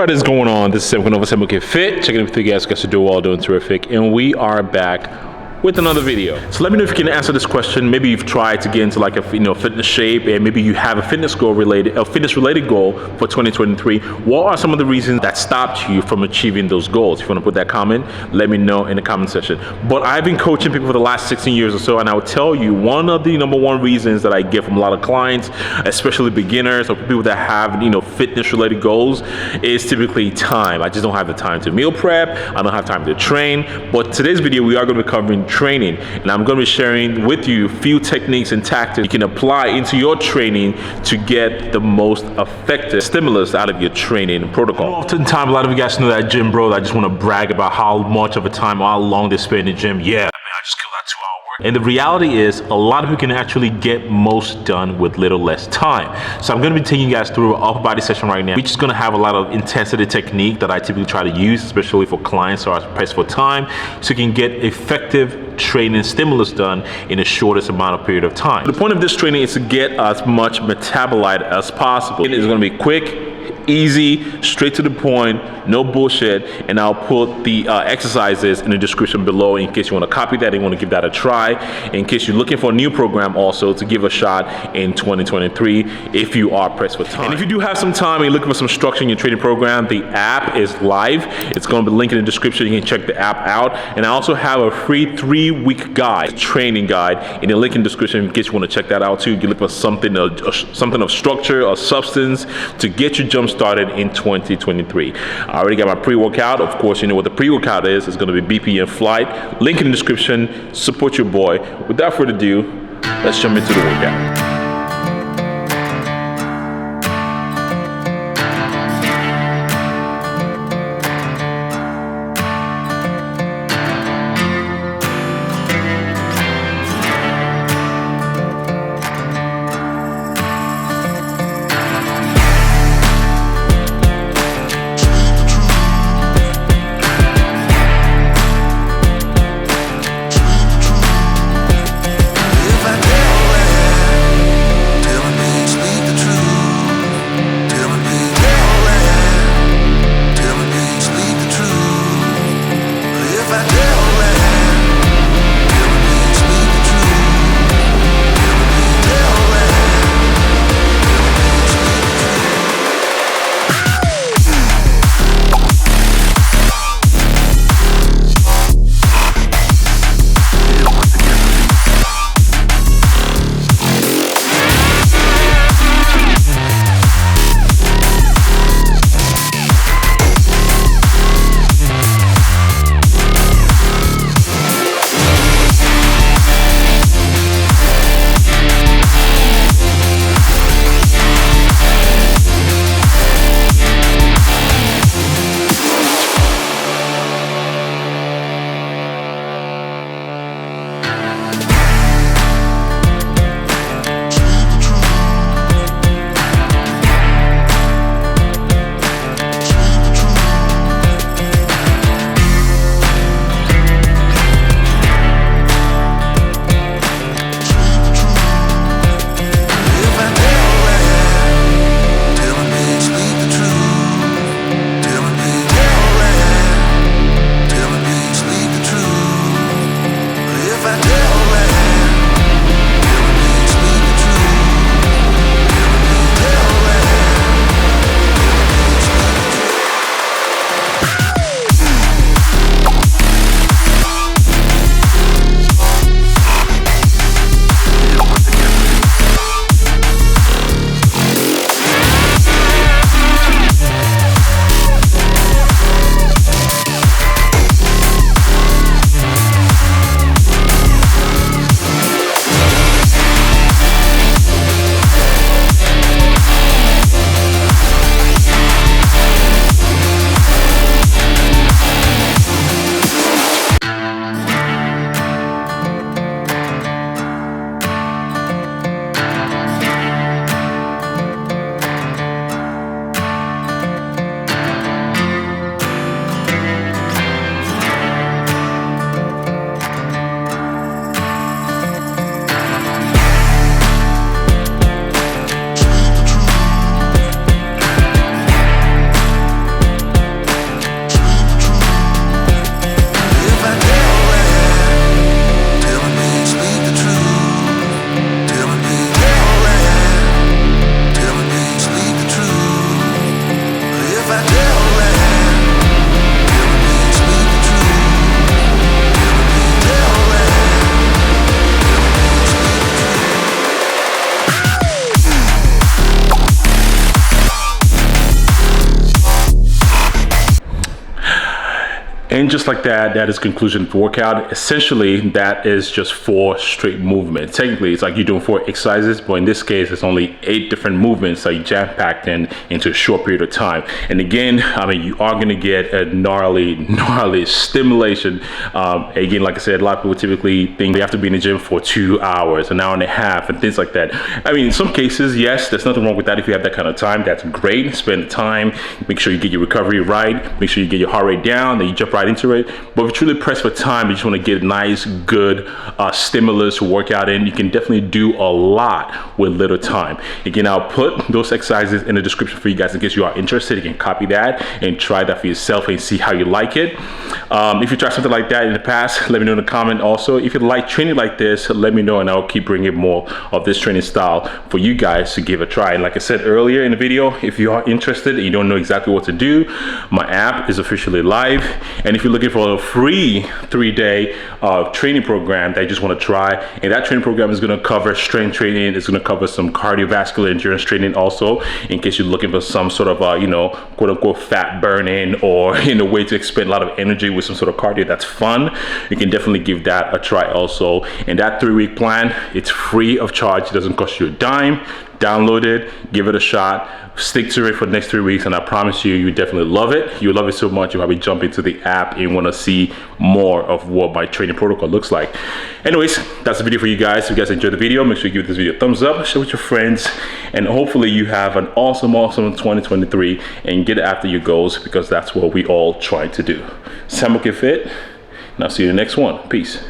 What is going on? This is Sam Nova Sam Get Fit. Checking in with you guys to do all doing terrific, and we are back with another video. So let me know if you can answer this question. Maybe you've tried to get into like a fitness shape, and maybe you have a fitness related goal for 2023. What are some of the reasons that stopped you from achieving those goals? If you want to put that comment, let me know in the comment section. But I've been coaching people for the last 16 years or so, and I will tell you one of the number one reasons that I get from a lot of clients, especially beginners or people that have fitness related goals, is typically time. I just don't have the time to meal prep. I don't have time to train. But today's video, we are going to be covering training, and I'm going to be sharing with you a few techniques and tactics you can apply into your training to get the most effective stimulus out of your training protocol. Oftentimes, a lot of you guys know that gym bros, I just want to brag about how much of a time, how long they spend in the gym. Yeah, man, I just killed that 2-hour work. And the reality is, a lot of you can actually get most done with little less time. So I'm going to be taking you guys through an upper body session right now. We're just going to have a lot of intensity technique that I typically try to use, especially for clients who are pressed for time, so you can get effective training stimulus done in the shortest amount of period of time. The point of this training is to get as much metabolite as possible. It is going to be quick, easy, straight to the point, no bullshit, and I'll put the exercises in the description below in case you want to copy that and you want to give that a try, in case you're looking for a new program also to give a shot in 2023 if you are pressed for time. And if you do have some time and you're looking for some structure in your training program, the app is live. It's going to be linked in the description. You can check the app out, and I also have a free 3-week guide, training guide, in the link in the description in case you want to check that out too. You look for something of structure or substance to get you jump started in 2023. I already got my pre-workout. Of course, you know what the pre-workout is. It's going to be BP and Flight. Link in the description. Support your boy. Without further ado, let's jump into the workout. And just like that, that is conclusion of the workout. Essentially, that is just 4 straight movements. Technically, it's like you're doing 4 exercises, but in this case, it's only 8 different movements that you jam-packed into a short period of time. And again, I mean, you are gonna get a gnarly stimulation. Again, like I said, a lot of people typically think they have to be in the gym for 2 hours, an hour and a half, and things like that. I mean, in some cases, yes, there's nothing wrong with that. If you have that kind of time, that's great. Spend the time, make sure you get your recovery right, make sure you get your heart rate down, then you jump right into it. But if you're truly pressed for time, you just want to get a nice, good stimulus workout in, you can definitely do a lot with little time. Again, I'll put those exercises in the description for you guys in case you are interested. You can copy that and try that for yourself and see how you like it. If you tried something like that in the past, let me know in the comment. Also, if you like training like this, let me know and I'll keep bringing more of this training style for you guys to give a try. And like I said earlier in the video, if you are interested and you don't know exactly what to do, my app is officially live. And if you're looking for a free 3-day training program that you just want to try, and that training program is going to cover strength training, it's going to cover some cardiovascular endurance training also, in case you're looking for some sort of quote unquote fat burning, or a way to expend a lot of energy with some sort of cardio that's fun, you can definitely give that a try also. And that 3-week plan, it's free of charge. It doesn't cost you a dime. Download it, give it a shot, stick to it for the next 3 weeks, and I promise you, you definitely love it. You love it so much, you'll probably jump into the app and want to see more of what my training protocol looks like. Anyways, that's the video for you guys. If you guys enjoyed the video, make sure you give this video a thumbs up, share with your friends, and hopefully you have an awesome 2023 and get after your goals, because that's what we all try to do. Sam Fit, and I'll see you in the next one. Peace.